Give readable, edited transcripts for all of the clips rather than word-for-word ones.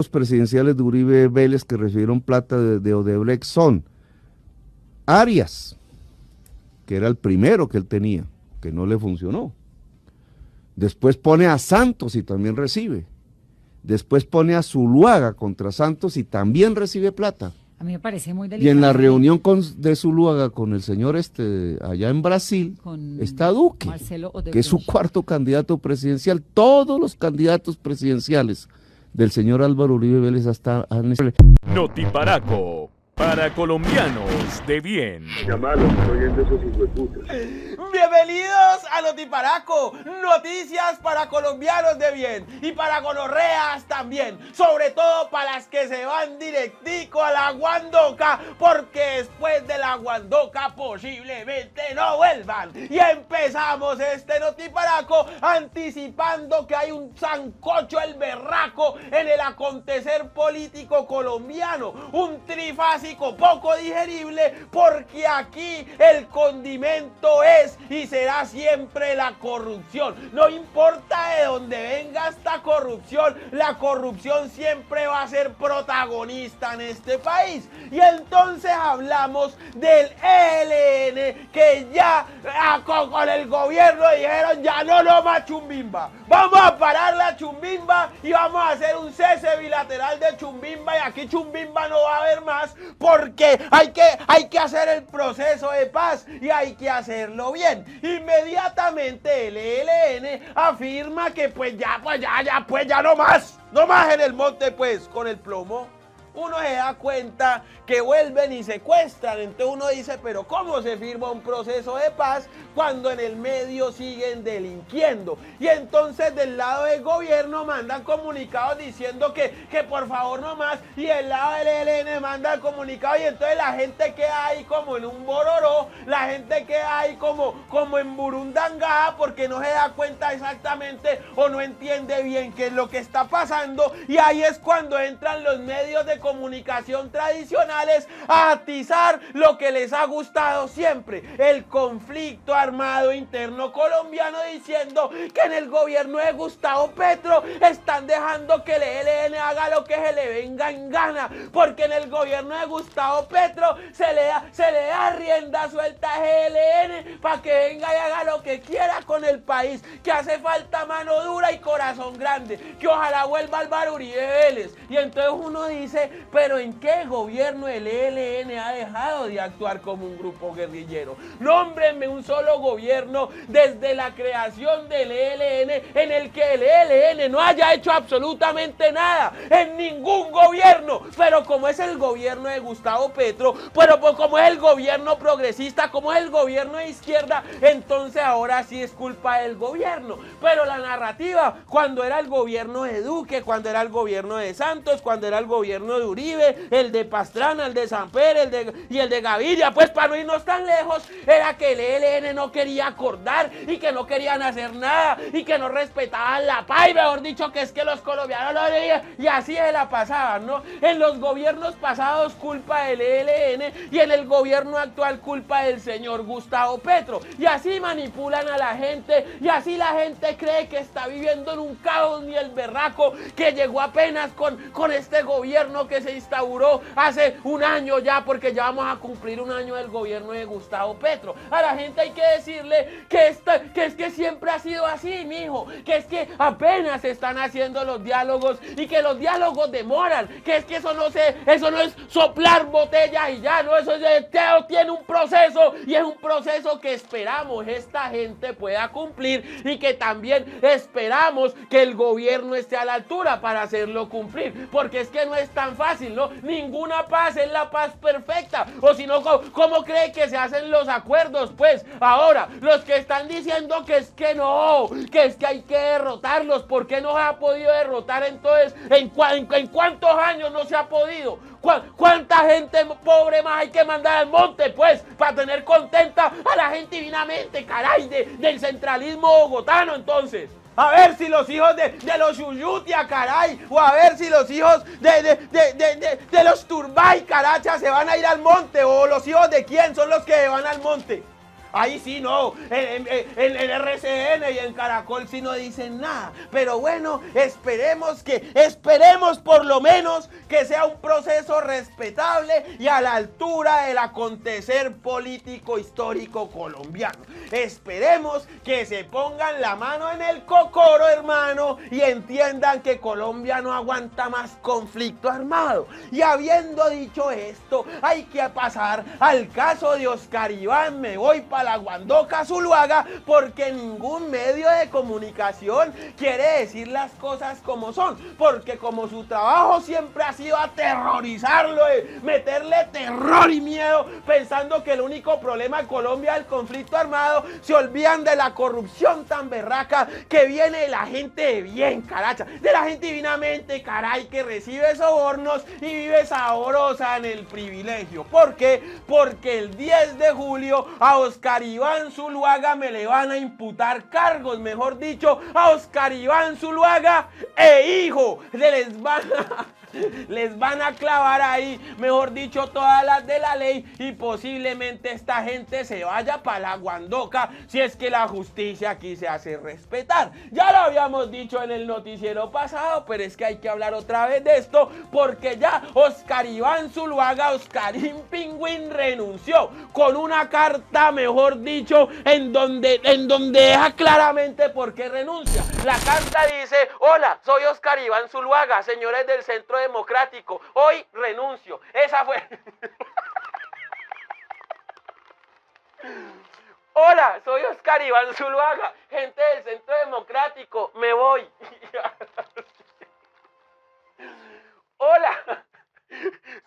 candidatos presidenciales de Uribe Vélez que recibieron plata de Odebrecht son Arias, que era el primero que él tenía, que no le funcionó. Después pone a Santos y también recibe. Después pone a Zuluaga contra Santos y también recibe plata. A mí me parece muy delicado. Y en la reunión de Zuluaga con el señor allá en Brasil, está Duque, que es su cuarto candidato presidencial. Todos los candidatos presidenciales del señor Álvaro Uribe Vélez han... Notiparaco, para colombianos de bien. Llamarlos, estoy oyendo esos hijueputas. Bienvenidos a Notiparaco, noticias para colombianos de bien y para gonorreas también, sobre todo para las que se van directico a la guandoca, porque después de la guandoca posiblemente no vuelvan. Y empezamos este Notiparaco anticipando que hay un sancocho el berraco en el acontecer político colombiano, un trifásico poco digerible, porque aquí el condimento es y será siempre la corrupción. No importa de dónde venga esta corrupción, la corrupción siempre va a ser protagonista en este país. Y entonces hablamos del ELN, que ya con el gobierno dijeron ya no más chumbimba. Vamos a parar la chumbimba y vamos a hacer un cese bilateral de chumbimba, y aquí chumbimba no va a haber más, porque hay que hacer el proceso de paz y hay que hacerlo bien. Inmediatamente el ELN afirma que pues ya no más en el monte pues con el plomo. Uno se da cuenta que vuelven y secuestran, entonces uno dice, pero ¿cómo se firma un proceso de paz cuando en el medio siguen delinquiendo? Y entonces del lado del gobierno mandan comunicados diciendo que por favor no más, y del lado del ELN manda comunicado, y entonces la gente queda ahí como en un bororó, la gente queda ahí como en burundanga, porque no se da cuenta exactamente o no entiende bien qué es lo que está pasando, y ahí es cuando entran los medios de comunicación tradicionales a atizar lo que les ha gustado siempre, el conflicto armado interno colombiano, diciendo que en el gobierno de Gustavo Petro están dejando que el ELN haga lo que se le venga en gana, porque en el gobierno de Gustavo Petro se le da rienda suelta a ELN para que venga y haga lo que quiera con el país, que hace falta mano dura y corazón grande, que ojalá vuelva Álvaro Uribe Vélez. Y entonces uno dice, pero ¿en qué gobierno el ELN ha dejado de actuar como un grupo guerrillero? Nómbrenme un solo gobierno desde la creación del ELN en el que el ELN no haya hecho absolutamente nada, en ningún gobierno. Pero como es el gobierno de Gustavo Petro, pero como es el gobierno progresista, como es el gobierno de izquierda, entonces ahora sí es culpa del gobierno. Pero la narrativa, cuando era el gobierno de Duque, cuando era el gobierno de Santos, cuando era el gobierno de Uribe, el de Pastrana, el de Samper, y el de Gaviria, pues para no irnos tan lejos, era que el ELN no quería acordar y que no querían hacer nada y que no respetaban la paz, y mejor dicho, que es que los colombianos lo veían, y así se la pasaban, ¿no? En los gobiernos pasados culpa del ELN y en el gobierno actual culpa del señor Gustavo Petro, y así manipulan a la gente, y así la gente cree que está viviendo en un caos ni el berraco, que llegó apenas con este gobierno que se instauró hace un año ya, porque ya vamos a cumplir un año del gobierno de Gustavo Petro. A la gente hay que decirle que es que siempre ha sido así, mijo, que es que apenas se están haciendo los diálogos y que los diálogos demoran, que es que eso no es soplar botellas y ya, no, eso tiene un proceso, y es un proceso que esperamos esta gente pueda cumplir, y que también esperamos que el gobierno esté a la altura para hacerlo cumplir, porque es que no es tan fácil, ¿no? Ninguna paz es la paz perfecta, o si no, ¿cómo cree que se hacen los acuerdos? Pues ahora, los que están diciendo que es que no, que es que hay que derrotarlos, ¿por qué no se ha podido derrotar entonces? ¿En cuántos años no se ha podido? ¿Cuánta gente pobre más hay que mandar al monte, pues, para tener contenta a la gente divinamente, caray, del centralismo bogotano, entonces? A ver si los hijos de los Yuyutia, caray, o a ver si los hijos de los Turbay, caracha, se van a ir al monte, o los hijos de quién son los que van al monte. Ahí sí no, en RCN y en Caracol sí no dicen nada. Pero bueno, esperemos por lo menos que sea un proceso respetable y a la altura del acontecer político histórico colombiano. Esperemos que se pongan la mano en el cocoro, hermano, y entiendan que Colombia no aguanta más conflicto armado. Y habiendo dicho esto, hay que pasar al caso de Oscar Iván Me Voy para la Guandoca Zuluaga, porque ningún medio de comunicación quiere decir las cosas como son, porque como su trabajo siempre ha sido aterrorizarlo, meterle terror y miedo, pensando que el único problema en Colombia es el conflicto armado, se olvidan de la corrupción tan berraca que viene de la gente de bien, caracha, de la gente divinamente, caray, que recibe sobornos y vive sabrosa en el privilegio. ¿Por qué? Porque el 10 de julio a Oscar Iván Zuluaga me le van a imputar cargos, mejor dicho, a Oscar Iván Zuluaga hijo, les van a clavar ahí, mejor dicho, todas las de la ley, y posiblemente esta gente se vaya para la Guandoca si es que la justicia aquí se hace respetar. Ya lo habíamos dicho en el noticiero pasado, pero es que hay que hablar otra vez de esto, porque ya Oscar Iván Zuluaga, Oscarín Pingüín, renunció con una carta, mejor dicho, en donde deja claramente por qué renuncia. La carta dice: hola, soy Oscar Iván Zuluaga, señores del Centro Democrático, hoy renuncio. Esa fue. Hola, soy Oscar Iván Zuluaga, gente del Centro Democrático, me voy. Hola,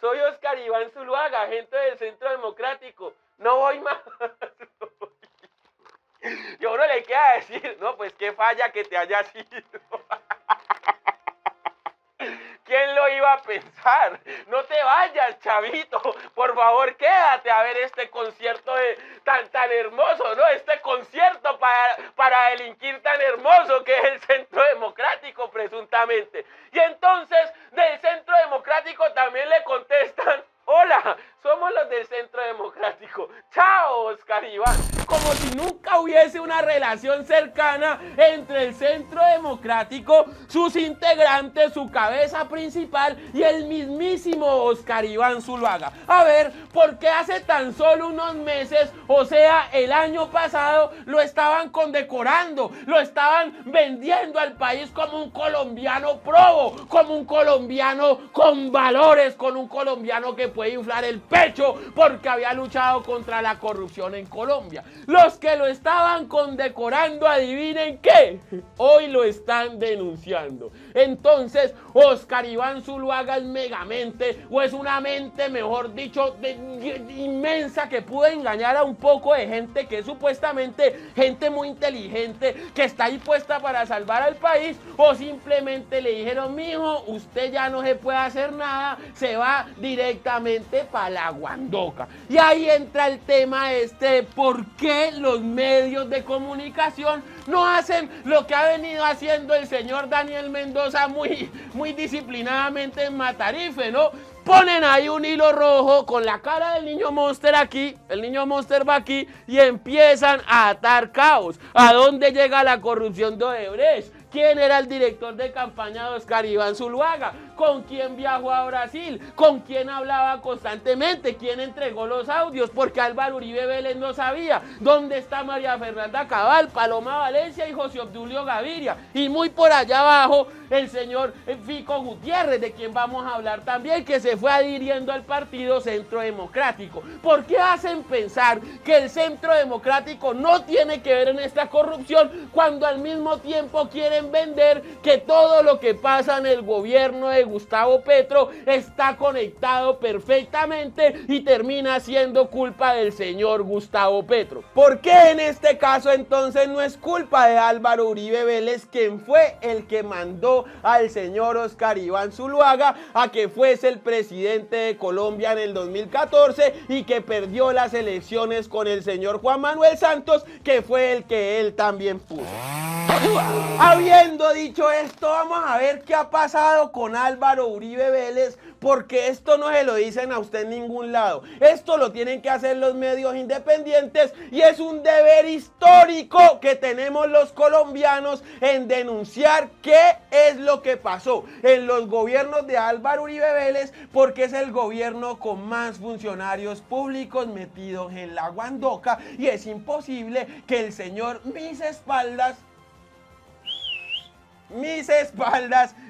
soy Oscar Iván Zuluaga, gente del Centro Democrático, no voy más. Y a uno le queda decir, no, pues qué falla que te hayas ido. ¿Quién lo iba a pensar? No te vayas, chavito. Por favor, quédate a ver este concierto tan hermoso, ¿no? Este concierto para delinquir tan hermoso que es el Centro Democrático, presuntamente. Y entonces, del Centro Democrático también le contestan: hola, somos los del Centro Democrático. Chao, Oscar Iván. Como si nunca hubiese una relación cercana entre el Centro Democrático, sus integrantes, su cabeza principal y el mismísimo Oscar Iván Zuluaga. A ver, ¿por qué hace tan solo unos meses, o sea, el año pasado, lo estaban condecorando, lo estaban vendiendo al país como un colombiano probo, como un colombiano con valores, con un colombiano que puede inflar el pecho porque había luchado contra la corrupción en Colombia? Los que lo estaban condecorando, adivinen qué, hoy lo están denunciando. Entonces, Oscar Iván Zuluaga es megamente, o es una mente, mejor dicho, inmensa, que pudo engañar a un poco de gente que es supuestamente gente muy inteligente, que está ahí puesta para salvar al país, o simplemente le dijeron: mijo, usted ya no se puede hacer nada, se va directamente para la Guandoca. Y ahí entra el tema de por qué los medios de comunicación no hacen lo que ha venido haciendo el señor Daniel Mendoza muy disciplinadamente en Matarife, ¿no? Ponen ahí un hilo rojo con la cara del niño Monster aquí, el niño Monster va aquí, y empiezan a atar caos. ¿A dónde llega la corrupción de Odebrecht? ¿Quién era el director de campaña de Oscar Iván Zuluaga? ¿Con quién viajó a Brasil? ¿Con quién hablaba constantemente? ¿Quién entregó los audios? Porque Álvaro Uribe Vélez no sabía. ¿Dónde está María Fernanda Cabal, Paloma Valencia y José Obdulio Gaviria? Y muy por allá abajo, el señor Fico Gutiérrez, de quien vamos a hablar también, que se fue adhiriendo al partido Centro Democrático. ¿Por qué hacen pensar que el Centro Democrático no tiene que ver en esta corrupción cuando al mismo tiempo quieren vender que todo lo que pasa en el gobierno de Gustavo Petro está conectado perfectamente y termina siendo culpa del señor Gustavo Petro? ¿Por qué en este caso entonces no es culpa de Álvaro Uribe Vélez, quien fue el que mandó al señor Oscar Iván Zuluaga a que fuese el presidente de Colombia en el 2014 y que perdió las elecciones con el señor Juan Manuel Santos, que fue el que él también puso? Habiendo dicho esto, vamos a ver qué ha pasado con Álvaro Uribe Vélez, porque esto no se lo dicen a usted en ningún lado. Esto lo tienen que hacer los medios independientes y es un deber histórico que tenemos los colombianos en denunciar qué es lo que pasó en los gobiernos de Álvaro Uribe Vélez, porque es el gobierno con más funcionarios públicos metidos en la guandoca y es imposible que el señor mis espaldas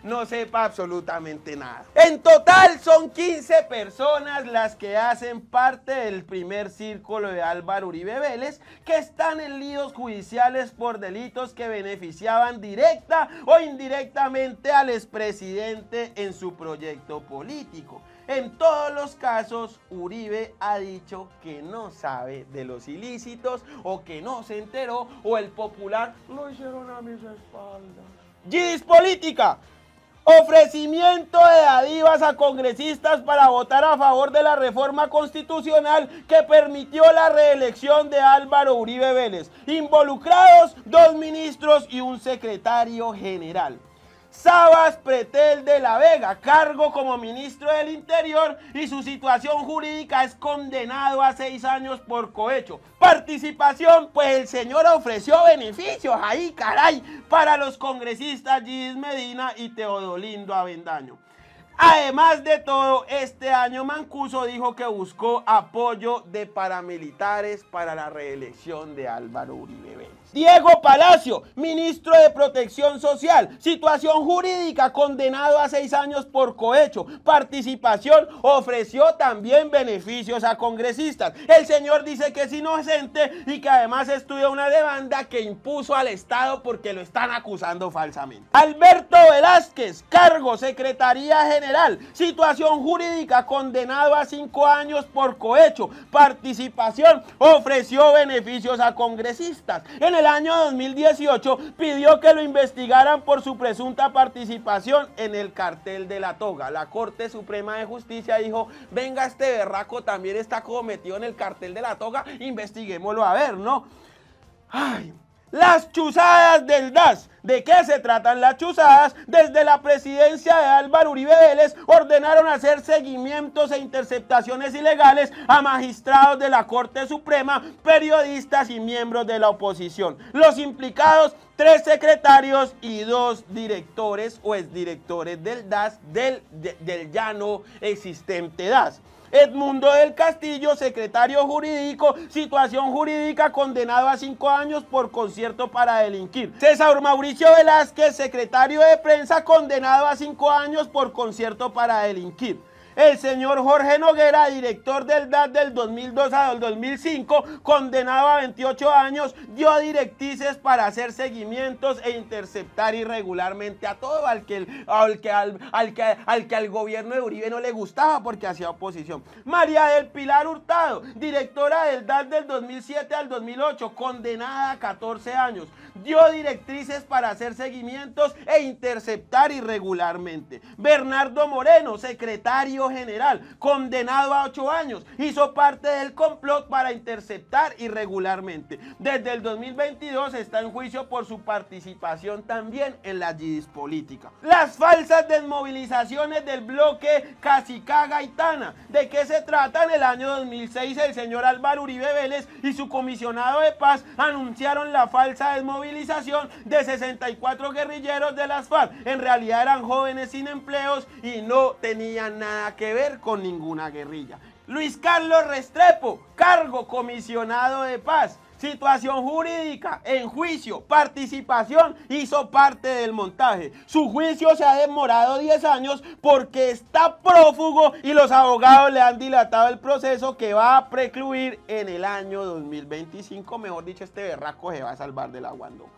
no sepa absolutamente nada. En total son 15 personas las que hacen parte del primer círculo de Álvaro Uribe Vélez, que están en líos judiciales por delitos que beneficiaban directa o indirectamente al expresidente en su proyecto político. En todos los casos, Uribe ha dicho que no sabe de los ilícitos o que no se enteró o el popular lo hicieron a mis espaldas. GIS Política. Ofrecimiento de dádivas a congresistas para votar a favor de la reforma constitucional que permitió la reelección de Álvaro Uribe Vélez. Involucrados 2 ministros y un secretario general. Sabas Pretel de la Vega, cargo como ministro del Interior y su situación jurídica, es condenado a 6 años por cohecho. Participación, pues el señor ofreció beneficios, ahí caray, para los congresistas Gis Medina y Teodolindo Avendaño. Además de todo, este año Mancuso dijo que buscó apoyo de paramilitares para la reelección de Álvaro Uribe Vélez. Diego Palacio, ministro de Protección Social, situación jurídica, condenado a 6 años por cohecho. Participación, ofreció también beneficios a congresistas. El señor dice que es inocente y que además estudia una demanda que impuso al Estado porque lo están acusando falsamente. Alberto Velázquez, cargo Secretaría General, situación jurídica, condenado a 5 años por cohecho. Participación, ofreció beneficios a congresistas. En el año 2018 pidió que lo investigaran por su presunta participación en el cartel de la toga. La Corte Suprema de Justicia dijo, venga, este berraco también está como metido en el cartel de la toga, investiguémoslo a ver, ¿no? Ay, las chuzadas del DAS. ¿De qué se tratan las chuzadas? Desde la presidencia de Álvaro Uribe Vélez ordenaron hacer seguimientos e interceptaciones ilegales a magistrados de la Corte Suprema, periodistas y miembros de la oposición. Los implicados, 3 secretarios y 2 directores o exdirectores del DAS, del ya no existente DAS. Edmundo del Castillo, secretario jurídico, situación jurídica, condenado a 5 años por concierto para delinquir. César Mauricio Velázquez, secretario de prensa, condenado a 5 años por concierto para delinquir. El señor Jorge Noguera, director del DAS del 2002 al 2005, condenado a 28 años, dio directrices para hacer seguimientos e interceptar irregularmente a todo al que al gobierno de Uribe no le gustaba porque hacía oposición. María del Pilar Hurtado, directora del DAS del 2007 al 2008, condenada a 14 años, dio directrices para hacer seguimientos e interceptar irregularmente. Bernardo Moreno, secretario general, condenado a 8 años, hizo parte del complot para interceptar irregularmente. Desde el 2022 está en juicio por su participación también en la GIS Política. Las falsas desmovilizaciones del bloque Cacicá-Gaitana. ¿De qué se trata? En el año 2006 el señor Álvaro Uribe Vélez y su comisionado de paz anunciaron la falsa desmovilización de 64 guerrilleros de las FARC. En realidad eran jóvenes sin empleos y no tenían nada que ver con ninguna guerrilla. Luis Carlos Restrepo, cargo comisionado de paz, situación jurídica, en juicio, participación, hizo parte del montaje. Su juicio se ha demorado 10 años porque está prófugo y los abogados le han dilatado el proceso que va a precluir en el año 2025. Mejor dicho, este berraco se va a salvar de la guandoca.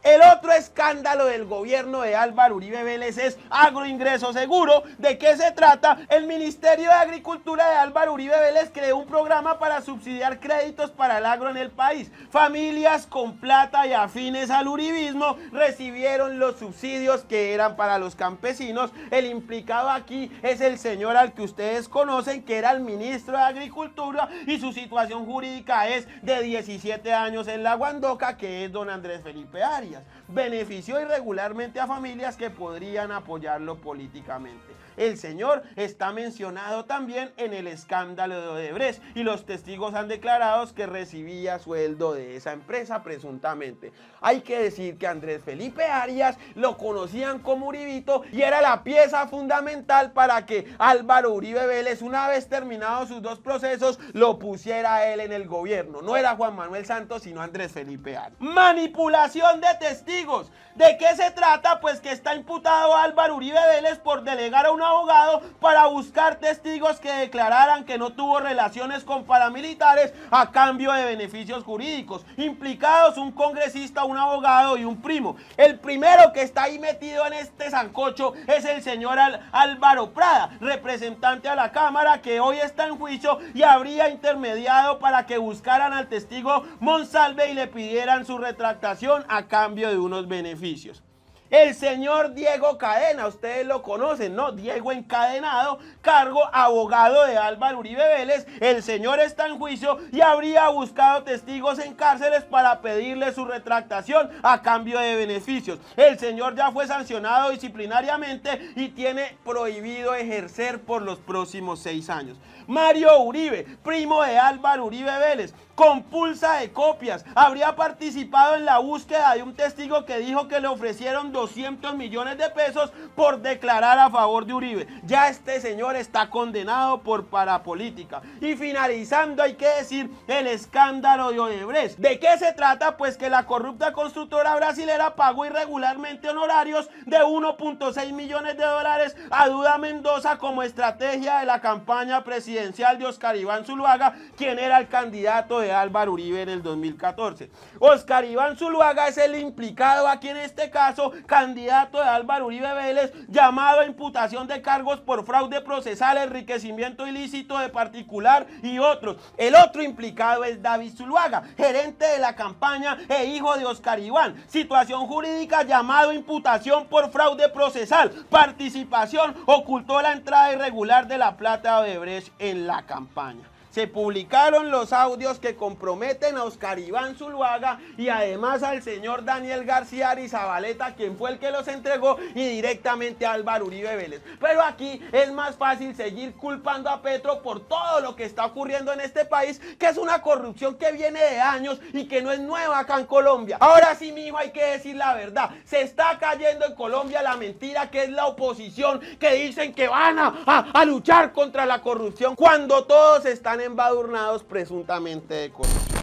El otro escándalo del gobierno de Álvaro Uribe Vélez es Agroingreso Seguro. ¿De qué se trata? El Ministerio de Agricultura de Álvaro Uribe Vélez creó un programa para subsidiar créditos para el agro en el país. Familias con plata y afines al uribismo recibieron los subsidios que eran para los campesinos. El implicado aquí es el señor al que ustedes conocen, que era el ministro de Agricultura, y su situación jurídica es de 17 años en la guandoca, que es don Andrés Felipe Arias. Arias. Benefició irregularmente a familias que podrían apoyarlo políticamente. El señor está mencionado también en el escándalo de Odebrecht y los testigos han declarado que recibía sueldo de esa empresa presuntamente. Hay que decir que Andrés Felipe Arias lo conocían como Uribito y era la pieza fundamental para que Álvaro Uribe Vélez, una vez terminados sus dos procesos, lo pusiera a él en el gobierno. No era Juan Manuel Santos, sino Andrés Felipe Arias. Manipulación de testigos. ¿De qué se trata? Pues que está imputado Álvaro Uribe Vélez por delegar a un abogado para buscar testigos que declararan que no tuvo relaciones con paramilitares a cambio de beneficios jurídicos. Implicados un congresista, un abogado y un primo. El primero que está ahí metido en este sancocho es el señor Álvaro Prada, representante a la Cámara, que hoy está en juicio y habría intermediado para que buscaran al testigo Monsalve y le pidieran su retractación a cambio de unos beneficios. El señor Diego Cadena, ustedes lo conocen, ¿no? Diego Encadenado, cargo abogado de Álvaro Uribe Vélez. El señor está en juicio y habría buscado testigos en cárceles para pedirle su retractación a cambio de beneficios. El señor ya fue sancionado disciplinariamente y tiene prohibido ejercer por los próximos 6 años. Mario Uribe, primo de Álvaro Uribe Vélez, compulsa de copias, habría participado en la búsqueda de un testigo que dijo que le ofrecieron 200 millones de pesos por declarar a favor de Uribe. Ya este señor está condenado por parapolítica. Y finalizando, hay que decir el escándalo de Odebrecht. ¿De qué se trata? Pues que la corrupta constructora brasilera pagó irregularmente honorarios de 1.6 millones de dólares a Duda Mendoza como estrategia de la campaña presidencial de Oscar Iván Zuluaga, quien era el candidato de Álvaro Uribe en el 2014. Oscar Iván Zuluaga es el implicado aquí en este caso, candidato de Álvaro Uribe Vélez, llamado a imputación de cargos por fraude procesal, enriquecimiento ilícito de particular y otros. El otro implicado es David Zuluaga, gerente de la campaña e hijo de Oscar Iván. Situación jurídica, llamado a imputación por fraude procesal, participación, ocultó la entrada irregular de la plata de Odebrecht en la campaña. Se publicaron los audios que comprometen a Oscar Iván Zuluaga y además al señor Daniel García Arizabaleta, quien fue el que los entregó, y directamente a Álvaro Uribe Vélez. Pero aquí es más fácil seguir culpando a Petro por todo lo que está ocurriendo en este país, que es una corrupción que viene de años y que no es nueva acá en Colombia. Ahora sí, mijo, hay que decir la verdad. Se está cayendo en Colombia la mentira que es la oposición, que dicen que van a luchar contra la corrupción cuando todos están embadurnados presuntamente de corrupción.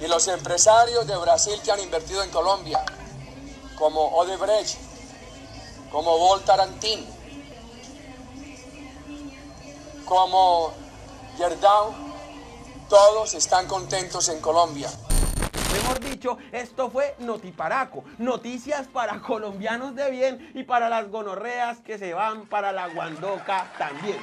Y los empresarios de Brasil que han invertido en Colombia, como Odebrecht, como Votorantim, como Gerdau, todos están contentos en Colombia. Mejor dicho, esto fue Notiparaco, noticias para colombianos de bien y para las gonorreas que se van para la guandoca también.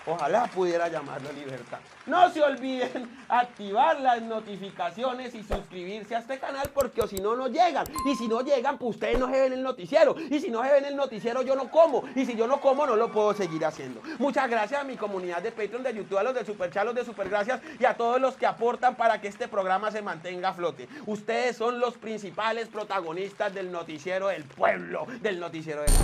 Ojalá pudiera llamarlo libertad. No se olviden activar las notificaciones y suscribirse a este canal, porque si no, no llegan. Y si no llegan, pues ustedes no se ven el noticiero. Y si no se ven el noticiero, yo no como. Y si yo no como, no lo puedo seguir haciendo. Muchas gracias a mi comunidad de Patreon, de YouTube, a los de Superchat, a los de Supergracias y a todos los que aportan para que este programa se mantenga a flote. Ustedes son los principales protagonistas del noticiero del pueblo, del noticiero de la...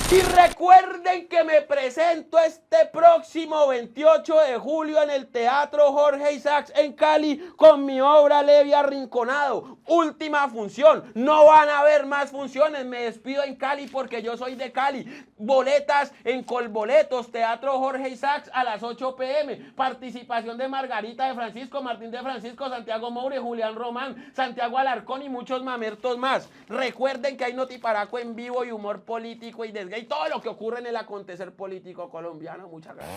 Y recuerden que me presento este próximo 28 de julio en el Teatro Jorge Isaacs en Cali con mi obra Levi Arrinconado. Última función, no van a haber más funciones, me despido en Cali porque yo soy de Cali. Boletas en Colboletos, Teatro Jorge Isaacs a las 8 p.m. Participación de Margarita de Francisco, Martín de Francisco, Santiago Moure, Julián Román, Santiago Alarcón y muchos mamertos más. Recuerden que hay Notiparaco en vivo y humor político y desgay, todo lo que ocurre en el acontecer político colombiano. Muchas gracias.